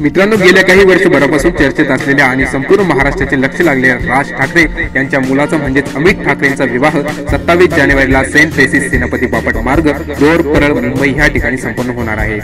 मित्रांनो, गेल्या काही वर्षभरापासून चर्चेत असलेल्या आणि संपूर्ण महाराष्ट्राचे लक्ष लागलेल्या राज ठाकरे यांच्या मुलाचा म्हणजेच अमित ठाकरेंचा विवाह 27 जानेवारीला सेंट फ्रेसिस सेनापती बापट मार्ग रोड परळ मुंबई ह्या ठिकाणी संपन्न होणार आहे।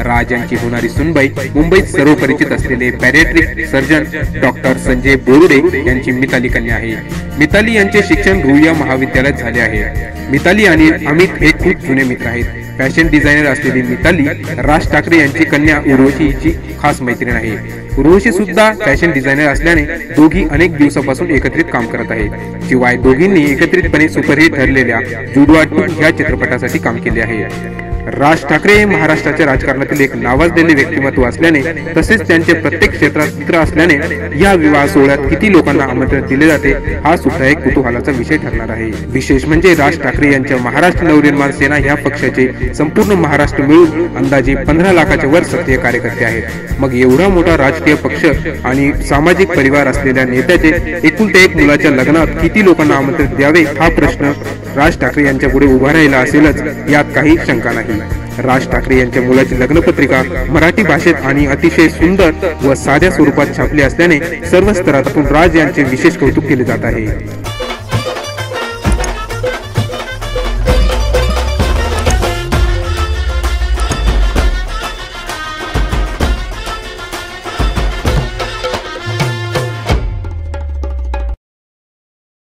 राज यांची होणारी सुनबाई मुंबईत सर्वपरिचित असलेले पॅडियाट्रिक सर्जन डॉक्टर संजय बोरुडे यांची मिताली कन्या आहे। मिताली यांचे शिक्षण रुईया महाविद्यालयात झाले आहे। मिताली आणि अमित हे खूप जुने मित्र आहेत। फॅशन डिझायनर असलेली मिताली राज ठाकरे यांची कन्या उर्वशीची खास मैत्रीण आहे। उर्वशी सुद्धा फॅशन डिझायनर असल्याने दोघी अनेक दिवसापासून एकत्रित काम करत आहेत। शिवाय दोघींनी एकत्रितपणे सुपरहिट ठरलेल्या जुडवा 2 ह्या चित्रपटासाठी काम केले आहे। राज ठाकरे हे महाराष्ट्राच्या राजकारणातील एक नावाजलेले व्यक्तिमत्व असल्याने तसेच त्यांचे प्रत्येक क्षेत्रात मित्र असल्याने या विवाह सोहळ्यात किती लोकांना आमंत्रण दिले जाते हा सुद्धा एक कुतूहलाचा विषय ठरणार आहे। विशेष म्हणजे राज ठाकरे यांच्या महाराष्ट्र नवनिर्माण सेना ह्या पक्षाचे संपूर्ण महाराष्ट्र मिळून अंदाजे 15 लाखाच्या वर सक्रिय कार्यकर्ते आहेत। मग एवढा मोठा राजकीय पक्ष आणि सामाजिक परिवार असलेल्या नेत्याचे एकुलते एक मुलाच्या लग्नात किती लोकांना आमंत्रण द्यावे हा प्रश्न राज ठाकरे यांच्या पुढे उभा राहिला असेलच, यात काही शंका नाही। राज ठाकरे यांच्या मुलाची लग्नपत्रिका मराठी भाषेत आणि अतिशय सुंदर व साध्या स्वरूपात छापली असल्याने सर्व स्तरातून राज यांचे विशेष कौतुक केले जात आहे।